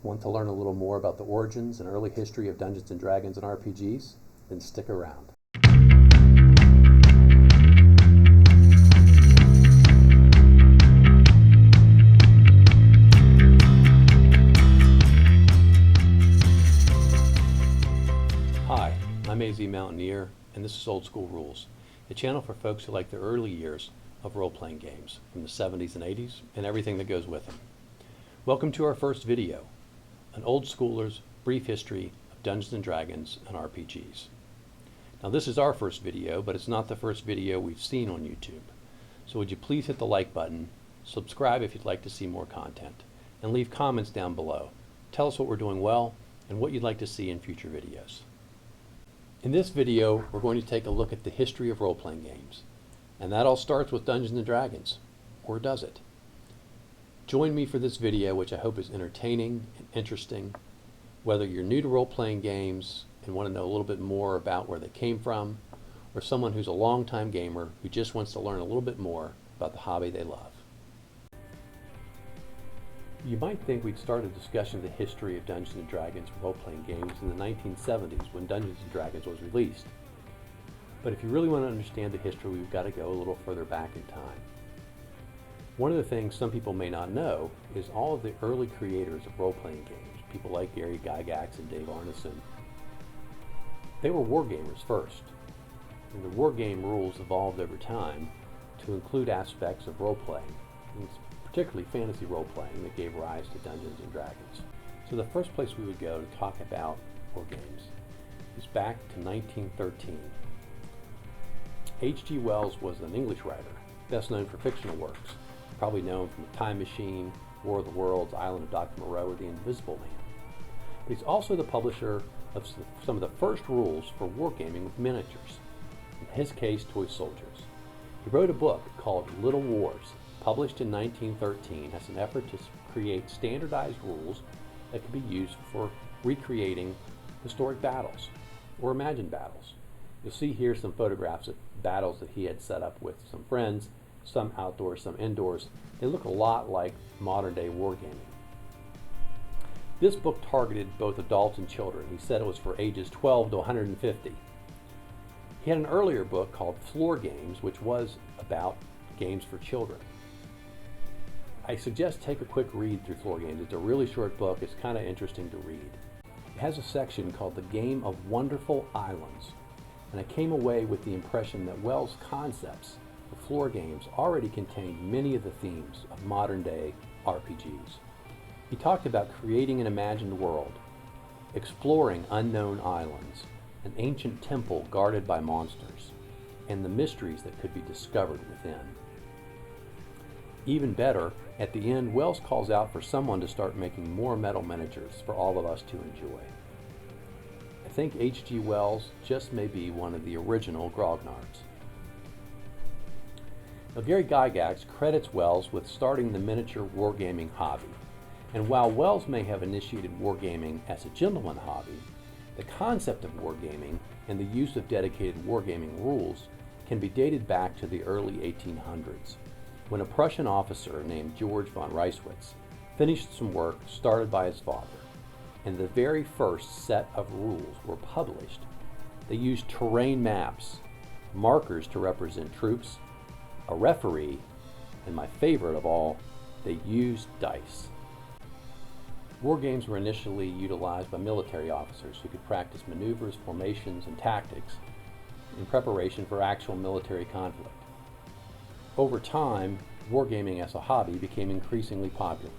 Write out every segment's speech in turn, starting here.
Want to learn a little more about the origins and early history of Dungeons & Dragons and RPGs? Then stick around. Hi, I'm AZ Mountaineer, and this is Old School Rules, a channel for folks who like the early years of role-playing games from the 70s and 80s and everything that goes with them. Welcome to our first video, an old schooler's brief history of Dungeons & Dragons and RPGs. Now this is our first video, but it's not the first video we've seen on YouTube. So would you please hit the like button, subscribe if you'd like to see more content, and leave comments down below. Tell us what we're doing well and what you'd like to see in future videos. In this video, we're going to take a look at the history of role-playing games. And that all starts with Dungeons & Dragons, or does it? Join me for this video, which I hope is entertaining and interesting, whether you're new to role-playing games and want to know a little bit more about where they came from, or someone who's a longtime gamer who just wants to learn a little bit more about the hobby they love. You might think we'd start a discussion of the history of Dungeons & Dragons role-playing games in the 1970s when Dungeons & Dragons was released. But if you really want to understand the history, we've got to go a little further back in time. One of the things some people may not know is all of the early creators of role-playing games, people like Gygax and Dave Arneson, they were wargamers first. And the wargame rules evolved over time to include aspects of role-playing, particularly fantasy role-playing that gave rise to Dungeons & Dragons. So the first place we would go to talk about wargames is back to 1913. H.G. Wells was an English writer, best known for fictional works, probably known from The Time Machine, War of the Worlds, Island of Dr. Moreau, or The Invisible Man. But he's also the publisher of some of the first rules for wargaming with miniatures, in his case, toy soldiers. He wrote a book called Little Wars, published in 1913 as an effort to create standardized rules that could be used for recreating historic battles or imagined battles. You'll see here some photographs of battles that he had set up with some friends, some outdoors, some indoors. They look a lot like modern day wargaming. This book targeted both adults and children. He said it was for ages 12 to 150. He had an earlier book called Floor Games, which was about games for children. I suggest take a quick read through Floor Games. It's a really short book. It's kind of interesting to read. It has a section called The Game of Wonderful Islands. And I came away with the impression that Wells' concepts for floor games already contained many of the themes of modern-day RPGs. He talked about creating an imagined world, exploring unknown islands, an ancient temple guarded by monsters, and the mysteries that could be discovered within. Even better, at the end, Wells calls out for someone to start making more metal miniatures for all of us to enjoy. I think H.G. Wells just may be one of the original grognards. Now, Gary Gygax credits Wells with starting the miniature wargaming hobby. And while Wells may have initiated wargaming as a gentleman hobby, the concept of wargaming and the use of dedicated wargaming rules can be dated back to the early 1800s, when a Prussian officer named George von Reiswitz finished some work started by his father. And the very first set of rules were published. They used terrain maps, markers to represent troops, a referee, and my favorite of all, they used dice. War games were initially utilized by military officers who could practice maneuvers, formations, and tactics in preparation for actual military conflict. Over time, wargaming as a hobby became increasingly popular,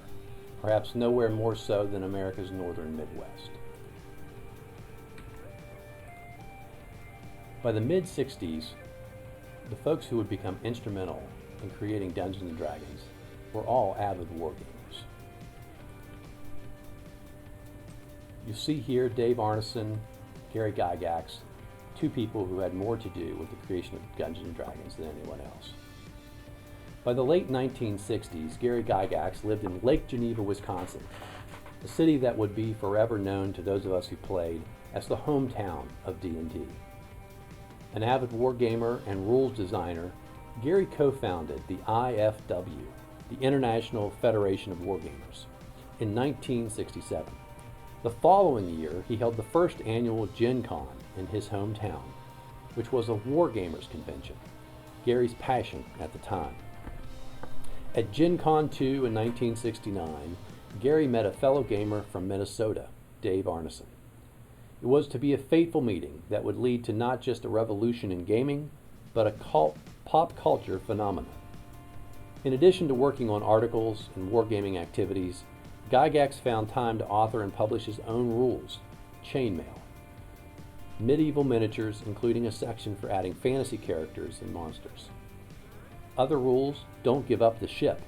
perhaps nowhere more so than America's northern Midwest. By the mid-60s, the folks who would become instrumental in creating Dungeons & Dragons were all avid wargamers. You see here Dave Arneson, Gary Gygax, two people who had more to do with the creation of Dungeons & Dragons than anyone else. By the late 1960s, Gary Gygax lived in Lake Geneva, Wisconsin, a city that would be forever known to those of us who played as the hometown of D&D. An avid wargamer and rules designer, Gary co-founded the IFW, the International Federation of Wargamers, in 1967. The following year, he held the first annual Gen Con in his hometown, which was a Wargamers convention, Gary's passion at the time. At Gen Con 2 in 1969, Gary met a fellow gamer from Minnesota, Dave Arneson. It was to be a fateful meeting that would lead to not just a revolution in gaming, but a pop culture phenomenon. In addition to working on articles and wargaming activities, Gygax found time to author and publish his own rules, Chainmail, medieval miniatures including a section for adding fantasy characters and monsters. Other rules, Don't Give Up the Ship,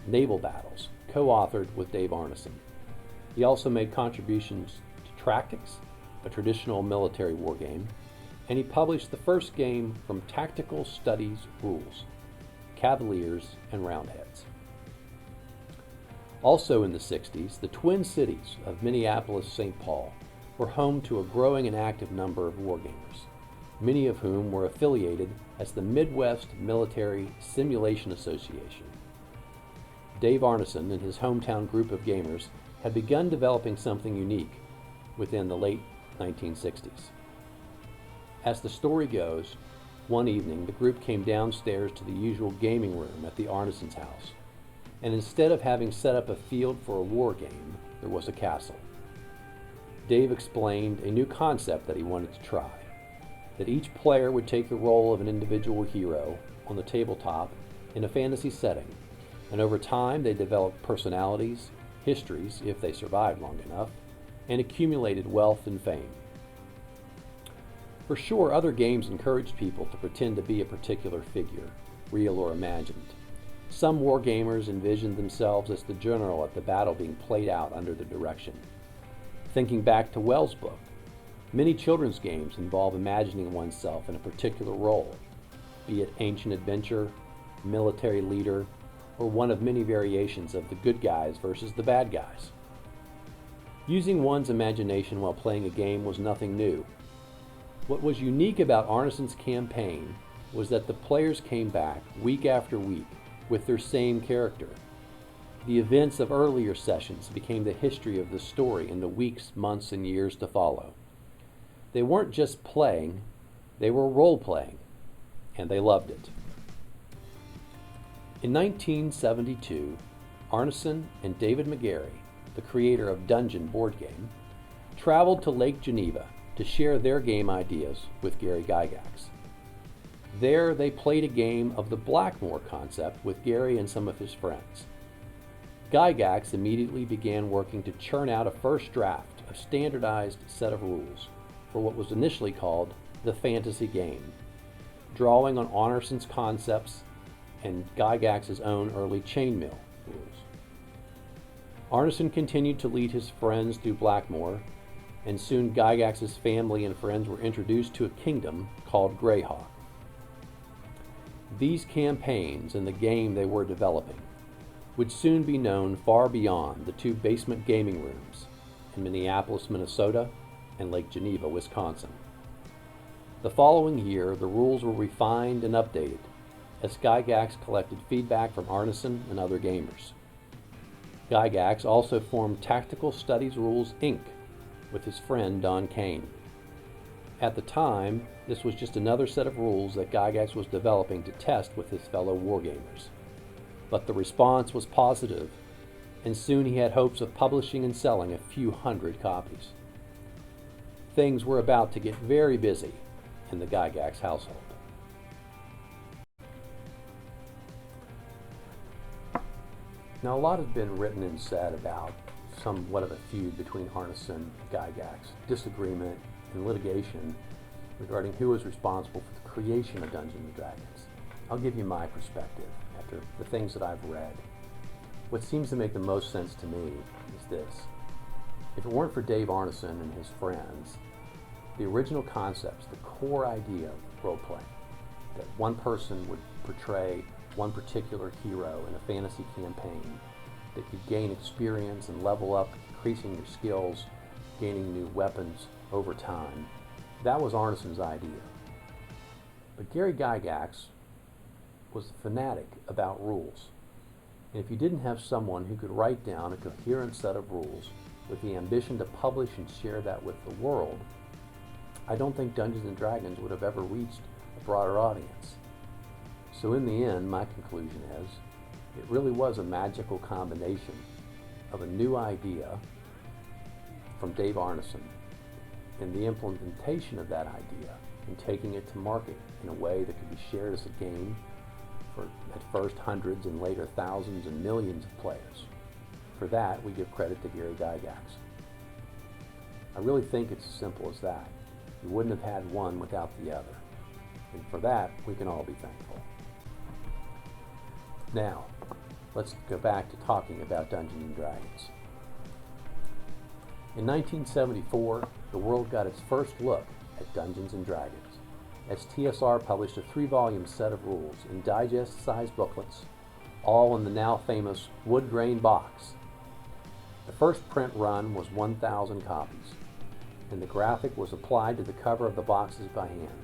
Naval Battles, co-authored with Dave Arneson. He also made contributions to Tactics, a traditional military wargame, and he published the first game from Tactical Studies Rules, Cavaliers and Roundheads. Also in the 60s, the Twin Cities of Minneapolis-St. Paul were home to a growing and active number of wargamers, many of whom were affiliated as the Midwest Military Simulation Association. Dave Arneson and his hometown group of gamers had begun developing something unique within the late 1960s. As the story goes, one evening the group came downstairs to the usual gaming room at the Arnesons' house, and instead of having set up a field for a war game, there was a castle. Dave explained a new concept that he wanted to try, that each player would take the role of an individual hero on the tabletop in a fantasy setting, and over time they developed personalities, histories, if they survived long enough, and accumulated wealth and fame. For sure, other games encouraged people to pretend to be a particular figure, real or imagined. Some wargamers envisioned themselves as the general at the battle being played out under their direction. Thinking back to Wells' book, many children's games involve imagining oneself in a particular role, be it ancient adventure, military leader, or one of many variations of the good guys versus the bad guys. Using one's imagination while playing a game was nothing new. What was unique about Arneson's campaign was that the players came back week after week with their same character. The events of earlier sessions became the history of the story in the weeks, months, and years to follow. They weren't just playing, they were role-playing, and they loved it. In 1972, Arneson and David McGarry, the creator of Dungeon board game, traveled to Lake Geneva to share their game ideas with Gary Gygax. There, they played a game of the Blackmore concept with Gary and some of his friends. Gygax immediately began working to churn out a first draft of standardized set of rules for what was initially called the fantasy game, drawing on Arneson's concepts and Gygax's own early chainmail rules. Arneson continued to lead his friends through Blackmore, and soon Gygax's family and friends were introduced to a kingdom called Greyhawk. These campaigns and the game they were developing would soon be known far beyond the two basement gaming rooms in Minneapolis, Minnesota, and Lake Geneva, Wisconsin. The following year, the rules were refined and updated as Gygax collected feedback from Arneson and other gamers. Gygax also formed Tactical Studies Rules, Inc. with his friend Don Kane. At the time, this was just another set of rules that Gygax was developing to test with his fellow wargamers. But the response was positive, and soon he had hopes of publishing and selling a few hundred copies. Things were about to get very busy in the Gygax household. Now, a lot has been written and said about somewhat of a feud between Arneson and Gygax, disagreement and litigation regarding who was responsible for the creation of Dungeons and Dragons. I'll give you my perspective after the things that I've read. What seems to make the most sense to me is this. If it weren't for Dave Arneson and his friends, the original concepts, the core idea of role-playing, that one person would portray one particular hero in a fantasy campaign, that you gain experience and level up, increasing your skills, gaining new weapons over time. That was Arneson's idea. But Gary Gygax was a fanatic about rules. And if you didn't have someone who could write down a coherent set of rules with the ambition to publish and share that with the world, I don't think Dungeons and Dragons would have ever reached a broader audience. So in the end, my conclusion is, it really was a magical combination of a new idea from Dave Arneson and the implementation of that idea and taking it to market in a way that could be shared as a game for at first hundreds and later thousands and millions of players. For that, we give credit to Gary Gygax. I really think it's as simple as that. You wouldn't have had one without the other. And for that, we can all be thankful. Now, let's go back to talking about Dungeons and Dragons. In 1974, the world got its first look at Dungeons and Dragons, as TSR published a 3-volume set of rules in digest-sized booklets, all in the now famous wood grain box. The first print run was 1,000 copies, and the graphic was applied to the cover of the boxes by hand.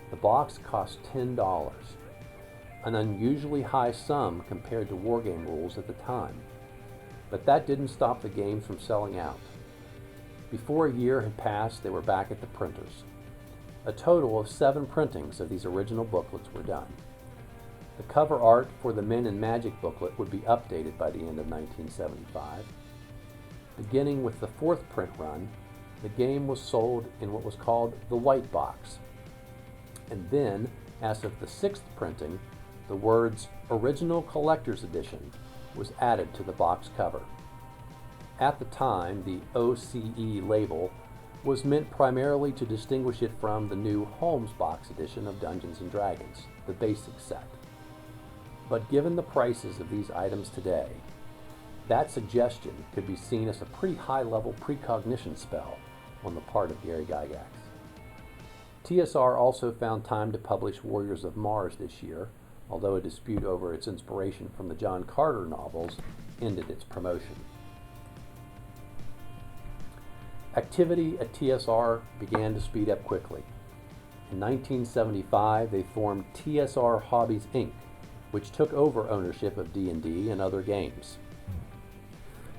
The box cost $10, an unusually high sum compared to wargame rules at the time. But that didn't stop the games from selling out. Before a year had passed, they were back at the printers. A total of 7 printings of these original booklets were done. The cover art for the Men in Magic booklet would be updated by the end of 1975. Beginning with the 4th print run, the game was sold in what was called the white box. And then, as of the 6th printing, the words Original Collector's Edition was added to the box cover. At the time, the OCE label was meant primarily to distinguish it from the new Holmes box edition of Dungeons and Dragons, the basic set. But given the prices of these items today, that suggestion could be seen as a pretty high-level precognition spell on the part of Gary Gygax. TSR also found time to publish Warriors of Mars this year, although a dispute over its inspiration from the John Carter novels ended its promotion. Activity at TSR began to speed up quickly. In 1975, they formed TSR Hobbies Inc., which took over ownership of D&D and other games.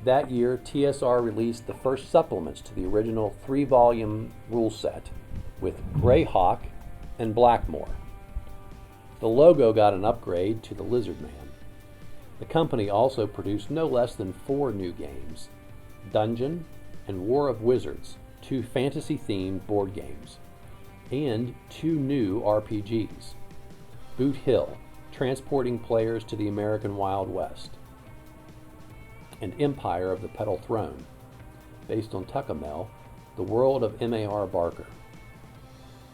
That year, TSR released the first supplements to the original 3-volume rule set with Greyhawk and Blackmore. The logo got an upgrade to the Lizard Man. The company also produced no less than 4 new games, Dungeon and War of Wizards, 2 fantasy-themed board games, and 2 new RPGs, Boot Hill, transporting players to the American Wild West, and Empire of the Petal Throne, based on Tuckamel, the world of M.A.R. Barker.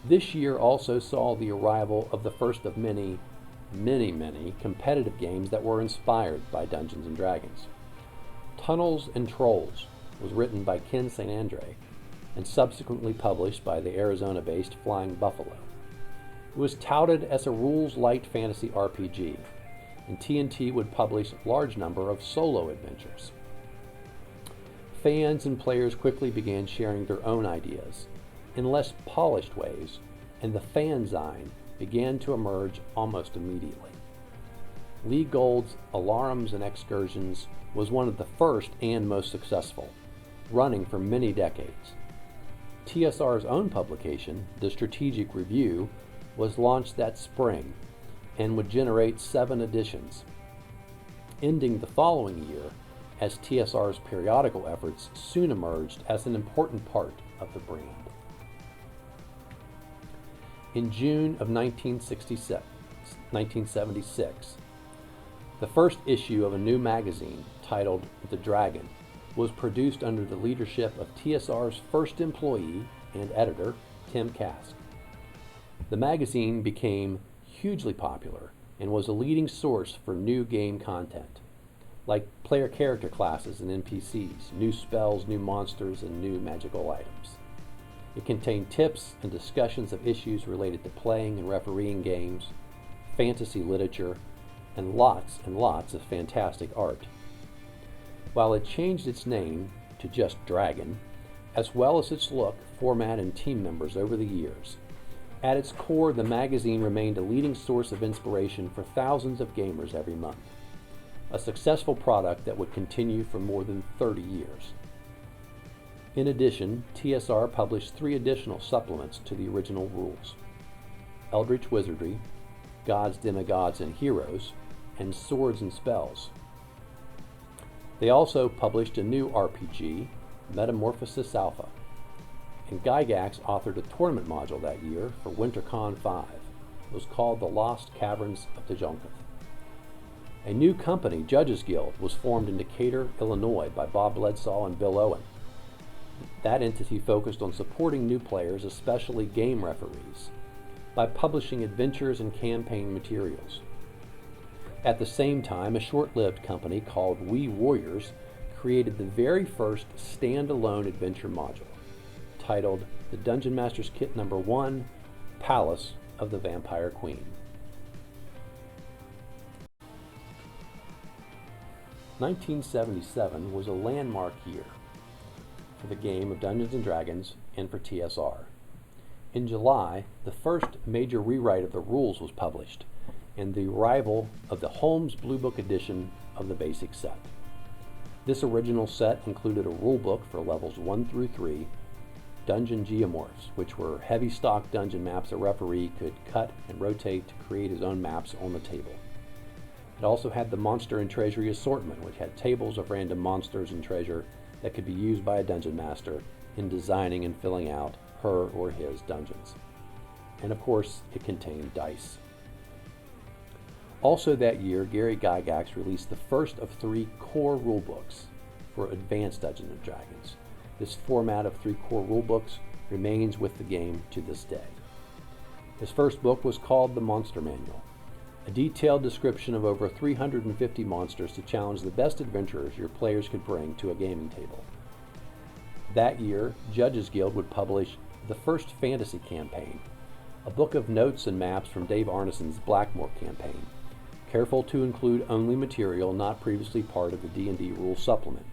This year also saw the arrival of the first of many competitive games that were inspired by Dungeons and Dragons. Tunnels and Trolls was written by Ken St. Andre and subsequently published by the Arizona-based Flying Buffalo. It was touted as a rules-light fantasy RPG, and TNT would publish a large number of solo adventures. Fans and players quickly began sharing their own ideas in less polished ways, and the fanzine began to emerge almost immediately. Lee Gold's Alarums and Excursions was one of the first and most successful, running for many decades. TSR's own publication, The Strategic Review, was launched that spring and would generate 7 editions, ending the following year as TSR's periodical efforts soon emerged as an important part of the brand. In June of 1976, the first issue of a new magazine titled The Dragon was produced under the leadership of TSR's first employee and editor, Tim Kask. The magazine became hugely popular and was a leading source for new game content, like player character classes and NPCs, new spells, new monsters, and new magical items. It contained tips and discussions of issues related to playing and refereeing games, fantasy literature, and lots of fantastic art. While it changed its name to just Dragon, as well as its look, format, and team members over the years, at its core, the magazine remained a leading source of inspiration for thousands of gamers every month. a successful product that would continue for more than 30 years. In addition, TSR published 3 additional supplements to the original rules: Eldritch Wizardry, Gods, Demigods, and Heroes, and Swords and Spells. They also published a new RPG, Metamorphosis Alpha, and Gygax authored a tournament module that year for WinterCon 5. It was called The Lost Caverns of Tejonkath. A new company, Judges Guild, was formed in Decatur, Illinois by Bob Bledsaw and Bill Owen. That entity focused on supporting new players, especially game referees, by publishing adventures and campaign materials. At the same time, a short-lived company called We Warriors created the very first standalone adventure module, titled The Dungeon Master's Kit No. 1, Palace of the Vampire Queen. 1977 was a landmark year for the game of Dungeons & Dragons and for TSR. In July, the first major rewrite of the rules was published, and the arrival of the Holmes Blue Book edition of the basic set. This original set included a rulebook for levels 1 through 3, dungeon geomorphs, which were heavy stock dungeon maps a referee could cut and rotate to create his own maps on the table. It also had the Monster and Treasury assortment, which had tables of random monsters and treasure that could be used by a dungeon master in designing and filling out her or his dungeons. And of course, it contained dice. Also that year, Gary Gygax released the first of 3 core rulebooks for Advanced Dungeons & Dragons. This format of 3 core rulebooks remains with the game to this day. His first book was called The Monster Manual, a detailed description of over 350 monsters to challenge the best adventurers your players could bring to a gaming table. That year, Judges Guild would publish the first fantasy campaign, a book of notes and maps from Dave Arneson's Blackmore campaign, careful to include only material not previously part of the D&D rules supplement.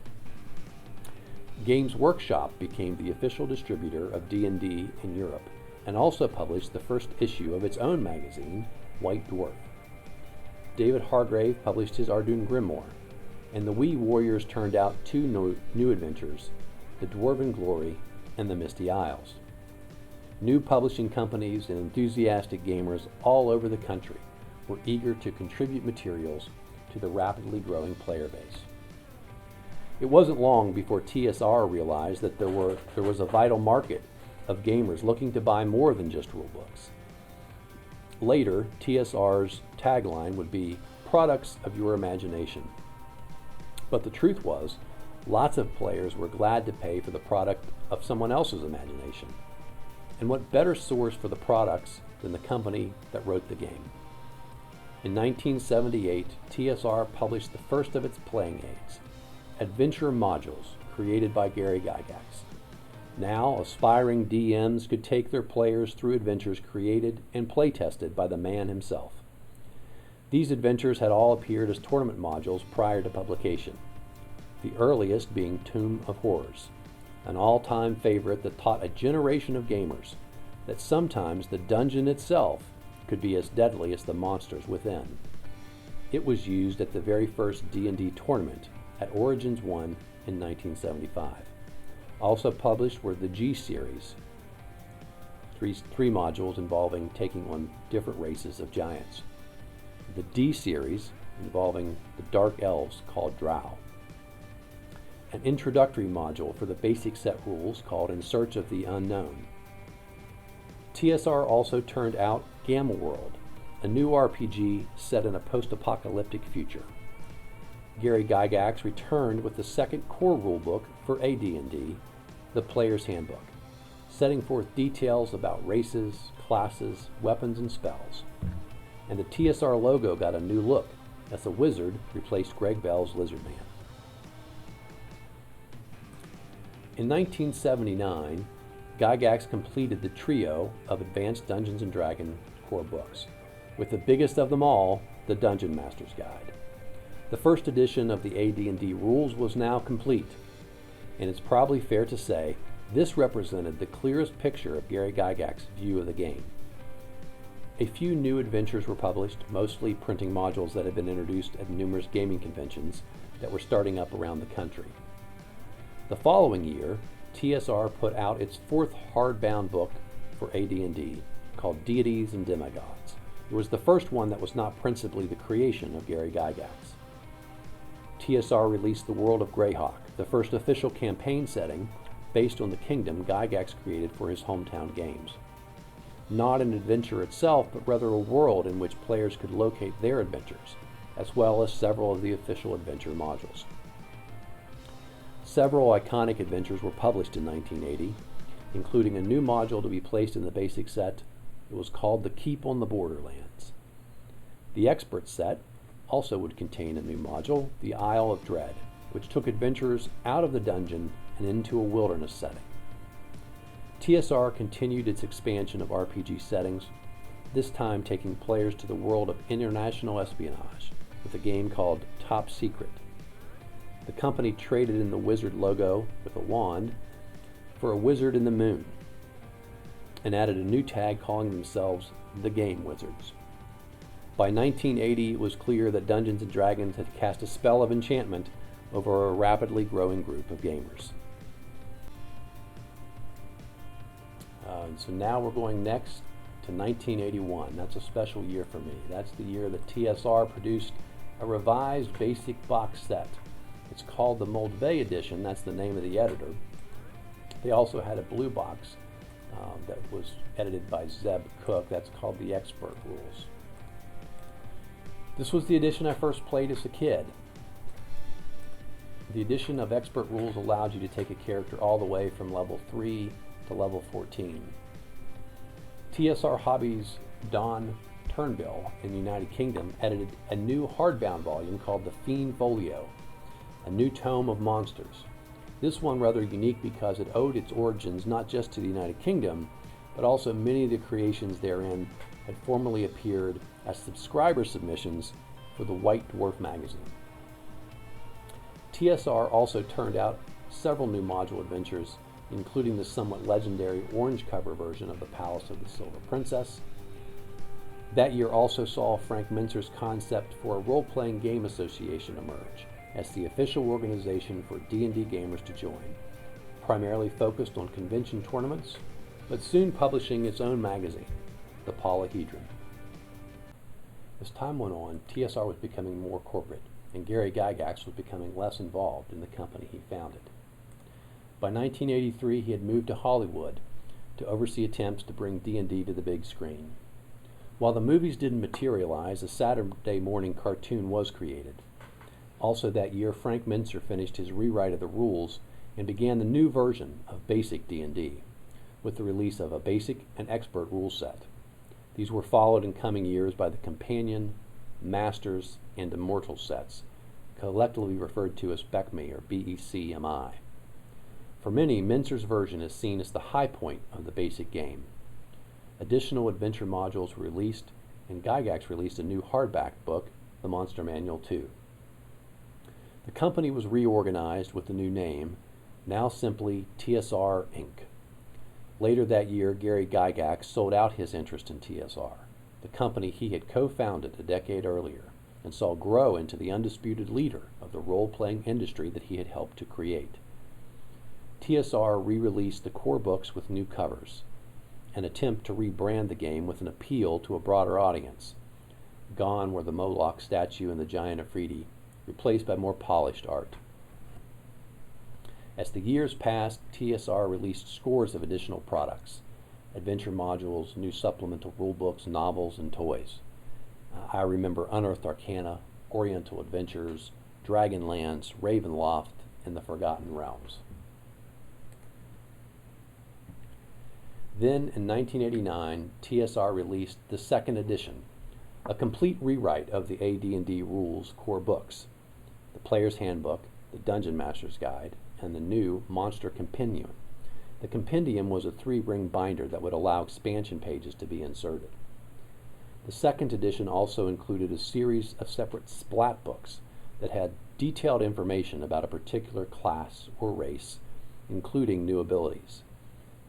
Games Workshop became the official distributor of D&D in Europe and also published the first issue of its own magazine, White Dwarf. David Hargrave published his Ardoon Grimoire, and the We Warriors turned out 2 new adventures, The Dwarven Glory and The Misty Isles. New publishing companies and enthusiastic gamers all over the country were eager to contribute materials to the rapidly growing player base. It wasn't long before TSR realized that there was a vital market of gamers looking to buy more than just rulebooks. Later, TSR's tagline would be "Products of Your Imagination." But the truth was, lots of players were glad to pay for the product of someone else's imagination. And what better source for the products than the company that wrote the game? In 1978, TSR published the first of its playing aids, Adventure Modules, created by Gary Gygax. Now, aspiring DMs could take their players through adventures created and play-tested by the man himself. These adventures had all appeared as tournament modules prior to publication, the earliest being Tomb of Horrors, an all-time favorite that taught a generation of gamers that sometimes the dungeon itself could be as deadly as the monsters within. It was used at the very first D&D tournament at Origins 1 in 1975. Also published were the G series, three modules involving taking on different races of giants. The D series involving the dark elves called Drow. An introductory module for the basic set rules called In Search of the Unknown. TSR also turned out Gamma World, a new RPG set in a post-apocalyptic future. Gary Gygax returned with the second core rulebook for AD&D, The Player's Handbook, setting forth details about races, classes, weapons, and spells. And the TSR logo got a new look, as the wizard replaced Greg Bell's Lizard Man. In 1979, Gygax completed the trio of Advanced Dungeons & Dragons core books, with the biggest of them all, the Dungeon Master's Guide. The first edition of the AD&D rules was now complete, and it's probably fair to say this represented the clearest picture of Gary Gygax's view of the game. A few new adventures were published, mostly printing modules that had been introduced at numerous gaming conventions that were starting up around the country. The following year, TSR put out its fourth hardbound book for AD&D called Deities and Demigods. It was the first one that was not principally the creation of Gary Gygax. TSR released The World of Greyhawk, the first official campaign setting based on the kingdom Gygax created for his hometown games. Not an adventure itself, but rather a world in which players could locate their adventures, as well as several of the official adventure modules. Several iconic adventures were published in 1980, including a new module to be placed in the basic set. It was called The Keep on the Borderlands. The Expert set also would contain a new module, The Isle of Dread, which took adventurers out of the dungeon and into a wilderness setting. TSR continued its expansion of RPG settings, this time taking players to the world of international espionage with a game called Top Secret. The company traded in the wizard logo with a wand for a wizard in the moon and added a new tag calling themselves the Game Wizards. By 1980, it was clear that Dungeons & Dragons had cast a spell of enchantment over a rapidly growing group of gamers. So now we're going next to 1981. That's a special year for me. That's the year that TSR produced a revised basic box set. It's called the Moldvay edition. That's the name of the editor. They also had a blue box that was edited by Zeb Cook. That's called the Expert Rules. This was the edition I first played as a kid. The edition of Expert Rules allowed you to take a character all the way from level 3 to level 14. TSR Hobbies' Don Turnbull in the United Kingdom edited a new hardbound volume called the Fiend Folio, a new tome of monsters. This one rather unique because it owed its origins not just to the United Kingdom, but also many of the creations therein had formerly appeared as subscriber submissions for the White Dwarf magazine. TSR also turned out several new module adventures, including the somewhat legendary orange cover version of the Palace of the Silver Princess. That year also saw Frank Mintzer's concept for a role-playing game association emerge as the official organization for D&D gamers to join, primarily focused on convention tournaments, but soon publishing its own magazine, the Polyhedron. As time went on, TSR was becoming more corporate, and Gary Gygax was becoming less involved in the company he founded. By 1983, he had moved to Hollywood to oversee attempts to bring D&D to the big screen. While the movies didn't materialize, a Saturday morning cartoon was created. Also that year, Frank Mintzer finished his rewrite of the rules and began the new version of basic D&D, with the release of a basic and expert rule set. These were followed in coming years by the Companion, Masters, and Immortal sets, collectively referred to as BECMI or BECMI. For many, Mintzer's version is seen as the high point of the basic game. Additional adventure modules were released, and Gygax released a new hardback book, The Monster Manual 2. The company was reorganized with the new name, now simply TSR Inc. Later that year, Gary Gygax sold out his interest in TSR, the company he had co-founded a decade earlier, and saw grow into the undisputed leader of the role-playing industry that he had helped to create. TSR re-released the core books with new covers, an attempt to rebrand the game with an appeal to a broader audience. Gone were the Moloch statue and the giant Afridi, replaced by more polished art. As the years passed, TSR released scores of additional products, adventure modules, new supplemental rulebooks, novels, and toys. I remember Unearthed Arcana, Oriental Adventures, Dragonlance, Ravenloft, and the Forgotten Realms. Then, in 1989, TSR released the second edition, a complete rewrite of the AD&D rules core books, the Player's Handbook, the Dungeon Master's Guide, and the new Monster Compendium. The compendium was a 3-ring binder that would allow expansion pages to be inserted. The second edition also included a series of separate splat books that had detailed information about a particular class or race, including new abilities.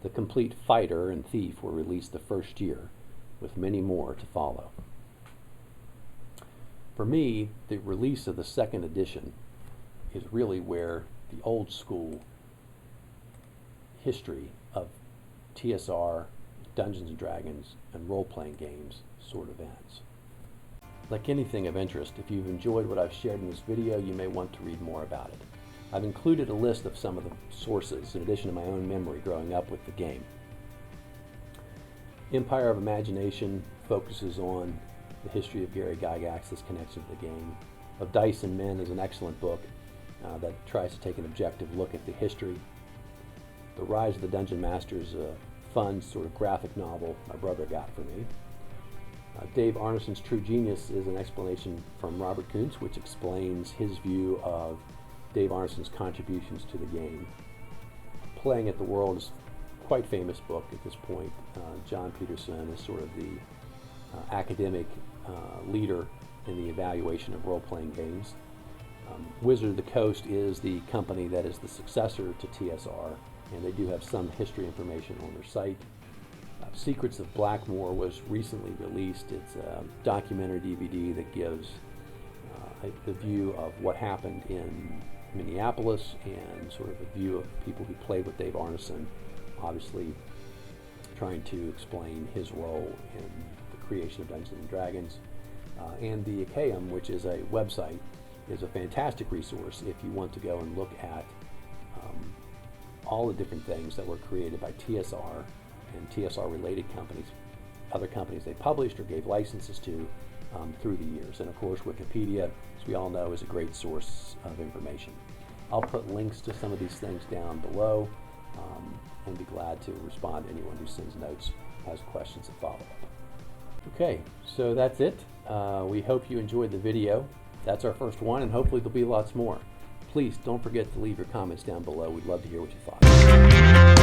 The complete Fighter and Thief were released the first year, with many more to follow. For me, the release of the second edition is really where the old school history of TSR, Dungeons and Dragons, and role-playing games sort of ends. Like anything of interest, if you've enjoyed what I've shared in this video, you may want to read more about it. I've included a list of some of the sources in addition to my own memory growing up with the game. Empire of Imagination focuses on the history of Gary Gygax's connection to the game. Of Dice and Men is an excellent book that tries to take an objective look at the history. The Rise of the Dungeon Master is a fun sort of graphic novel my brother got for me. Dave Arneson's True Genius is an explanation from Robert Kuntz, which explains his view of Dave Arneson's contributions to the game. Playing at the World is a quite famous book at this point. John Peterson is sort of the academic leader in the evaluation of role-playing games. Wizard of the Coast is the company that is the successor to TSR, and they do have some history information on their site. Secrets of Blackmoor was recently released. It's a documentary DVD that gives the view of what happened in Minneapolis and sort of a view of people who played with Dave Arneson, obviously trying to explain his role in the creation of Dungeons and Dragons. And the Achaeum, which is a website, is a fantastic resource if you want to go and look at all the different things that were created by TSR and TSR-related companies, other companies they published or gave licenses to through the years. And of course, Wikipedia, as we all know, is a great source of information. I'll put links to some of these things down below and be glad to respond to anyone who sends notes, has questions that follow up. Okay, so that's it. We hope you enjoyed the video. That's our first one, and hopefully there'll be lots more. Please don't forget to leave your comments down below. We'd love to hear what you thought.